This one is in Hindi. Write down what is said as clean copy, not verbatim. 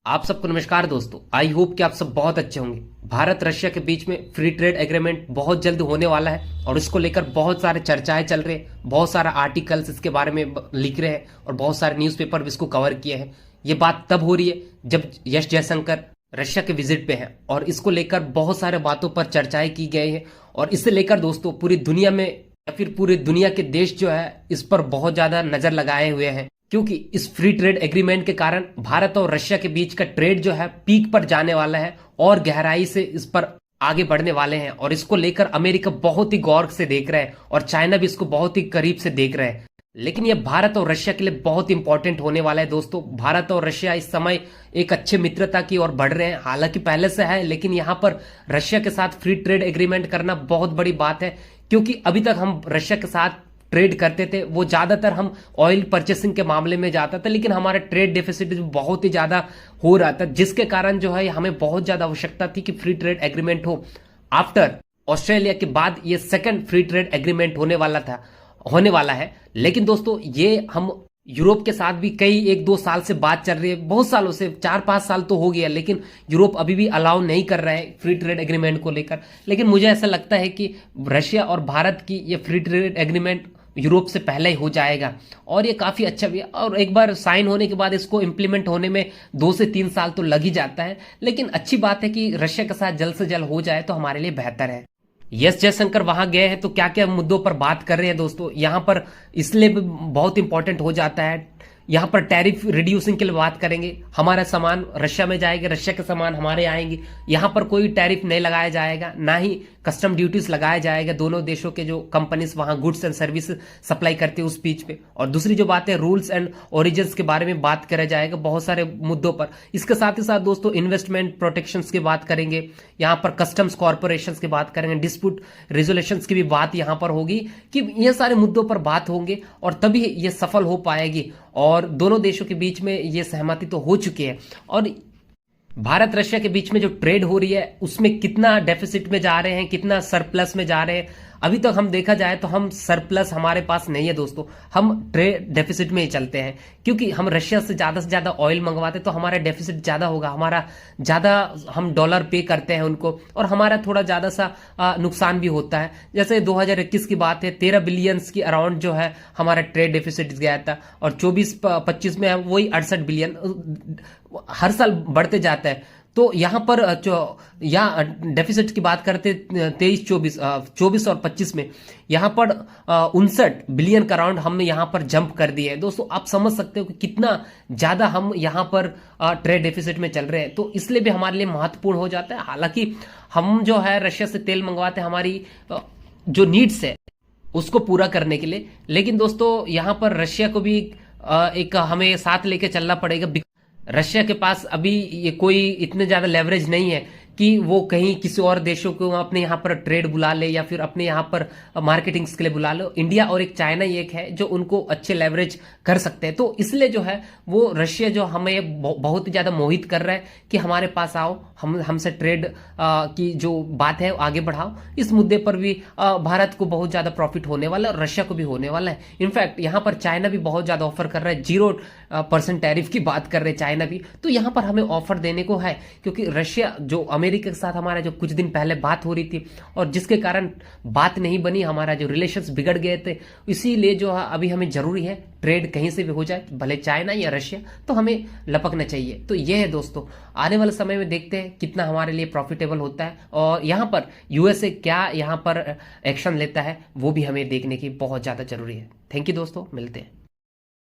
आप सबको नमस्कार दोस्तों। आई होप कि आप सब बहुत अच्छे होंगे। भारत रशिया के बीच में फ्री ट्रेड एग्रीमेंट बहुत जल्द होने वाला है और इसको लेकर बहुत सारे चर्चाएं चल रहे हैं, बहुत सारा आर्टिकल्स इसके बारे में लिख रहे हैं और बहुत सारे न्यूज़पेपर भी इसको कवर किए हैं। ये बात तब हो रही है जब एस जयशंकर रशिया के विजिट पे हैं और इसको लेकर बहुत सारे बातों पर चर्चाएं की गई है और इससे लेकर दोस्तों पूरी दुनिया में या फिर पूरी दुनिया के देश जो है इस पर बहुत ज्यादा नजर लगाए हुए हैं, क्योंकि इस फ्री ट्रेड एग्रीमेंट के कारण भारत और रशिया के बीच का ट्रेड जो है पीक पर जाने वाला है और गहराई से इस पर आगे बढ़ने वाले हैं। और इसको लेकर अमेरिका बहुत ही गौर से देख रहा है और चाइना भी इसको बहुत ही करीब से देख रहा है। लेकिन यह भारत और रशिया के लिए बहुत इंपॉर्टेंट होने वाला है दोस्तों। भारत और रशिया इस समय एक अच्छे मित्रता की ओर बढ़ रहे हैं, हालांकि पहले से है, लेकिन यहाँ पर रशिया के साथ फ्री ट्रेड एग्रीमेंट करना बहुत बड़ी बात है, क्योंकि अभी तक हम रशिया के साथ ट्रेड करते थे वो ज्यादातर हम ऑयल परचेसिंग के मामले में जाता था, लेकिन हमारा ट्रेड डेफिसिट बहुत ही ज्यादा हो रहा था, जिसके कारण जो है हमें बहुत ज्यादा आवश्यकता थी कि फ्री ट्रेड एग्रीमेंट हो। आफ्टर ऑस्ट्रेलिया के बाद ये सेकंड फ्री ट्रेड एग्रीमेंट होने वाला है। लेकिन दोस्तों ये हम यूरोप के साथ भी कई 1-2 साल से बात चल रही है, बहुत सालों से 4-5 साल तो हो गया, लेकिन यूरोप अभी भी अलाउ नहीं कर रहा है फ्री ट्रेड एग्रीमेंट को लेकर। लेकिन मुझे ऐसा लगता है कि रशिया और भारत की ये फ्री ट्रेड एग्रीमेंट यूरोप से पहले ही हो जाएगा और ये काफी अच्छा भी है। और एक बार साइन होने के बाद इसको इंप्लीमेंट होने में 2 से 3 साल तो लग ही जाता है, लेकिन अच्छी बात है कि रशिया के साथ जल्द से जल्द हो जाए तो हमारे लिए बेहतर है। एस जयशंकर वहां गए हैं तो क्या क्या मुद्दों पर बात कर रहे हैं दोस्तों, यहां पर इसलिए भी बहुत इंपॉर्टेंट हो जाता है। यहां पर टैरिफ रिड्यूसिंग के लिए बात करेंगे, हमारा सामान रशिया में जाएगा, रशिया के सामान हमारे आएंगे, यहां पर कोई टैरिफ नहीं लगाया जाएगा, ना ही कस्टम ड्यूटीज लगाया जाएगा दोनों देशों के जो कंपनीज वहां गुड्स एंड सर्विस सप्लाई करते हैं उस बीच पे। और दूसरी जो बात है रूल्स एंड ओरिजिन्स के बारे में बात करा जाएगा बहुत सारे मुद्दों पर। इसके साथ ही साथ दोस्तों इन्वेस्टमेंट प्रोटेक्शन की बात करेंगे, यहाँ पर कस्टम्स कॉर्पोरेशन की बात करेंगे, डिस्प्यूट रेजोल्यूशन की भी बात यहाँ पर होगी, कि ये सारे मुद्दों पर बात होंगे और तभी ये सफल हो पाएगी। और दोनों देशों के बीच में ये सहमति तो हो चुकी है और भारत रशिया के बीच में जो ट्रेड हो रही है उसमें कितना डेफिसिट में जा रहे हैं, कितना सरप्लस में जा रहे हैं। अभी तक हम देखा जाए तो हम सरप्लस हमारे पास नहीं है दोस्तों, हम ट्रेड डेफिसिट में ही चलते हैं, क्योंकि हम रशिया से ज्यादा ऑयल मंगवाते तो हमारा डेफिसिट ज्यादा होगा, हमारा ज्यादा हम डॉलर पे करते हैं उनको और हमारा थोड़ा ज्यादा सा नुकसान भी होता है। जैसे 2021 की बात है, 13 बिलियन की अराउंड जो है हमारा ट्रेड डेफिसिट गया था और 24-25 में वही 68 बिलियन हर साल बढ़ते जाता है। तो यहां पर यहाँ डेफिसिट की बात करते 24 और 25 में यहां पर 59 बिलियन का राउंड हमने यहां पर जंप कर दिया है दोस्तों। आप समझ सकते हो कि कितना ज्यादा हम यहां पर ट्रेड डेफिसिट में चल रहे हैं, तो इसलिए भी हमारे लिए महत्वपूर्ण हो जाता है। हालांकि हम जो है रशिया से तेल मंगवाते हैं हमारी जो नीड्स है उसको पूरा करने के लिए, लेकिन दोस्तों यहां पर रशिया को भी एक हमें साथ लेके चलना पड़ेगा। रशिया के पास अभी ये कोई इतने ज्यादा लेवरेज नहीं है कि वो कहीं किसी और देशों को अपने यहाँ पर ट्रेड बुला ले या फिर अपने यहाँ पर मार्केटिंग के लिए बुला लो। इंडिया और एक चाइना ही एक है जो उनको अच्छे लेवरेज कर सकते हैं, तो इसलिए जो है वो रशिया जो हमें बहुत ही ज्यादा मोहित कर रहा है कि हमारे पास आओ, हमसे ट्रेड की जो बात है आगे बढ़ाओ। इस मुद्दे पर भी भारत को बहुत ज्यादा प्रॉफिट होने वाला है और रशिया को भी होने वाला है। इनफैक्ट यहाँ पर चाइना भी बहुत ज्यादा ऑफर कर रहा है, 0% टैरिफ की बात कर रहे हैं चाइना भी, तो यहाँ पर हमें ऑफर देने को है, क्योंकि रशिया जो अमेरिका के साथ हमारा जो कुछ दिन पहले बात हो रही थी और जिसके कारण बात नहीं बनी, हमारा जो रिलेशंस बिगड़ गए थे, इसीलिए जो है अभी हमें जरूरी है ट्रेड कहीं से भी हो जाए, भले चाइना या रशिया, तो हमें लपकना चाहिए। तो ये है दोस्तों, आने वाले समय में देखते हैं कितना हमारे लिए प्रॉफिटेबल होता है और यहाँ पर यूएसए क्या यहाँ पर एक्शन लेता है वो भी हमें देखने की बहुत ज्यादा जरूरी है। थैंक यू दोस्तों, मिलते हैं।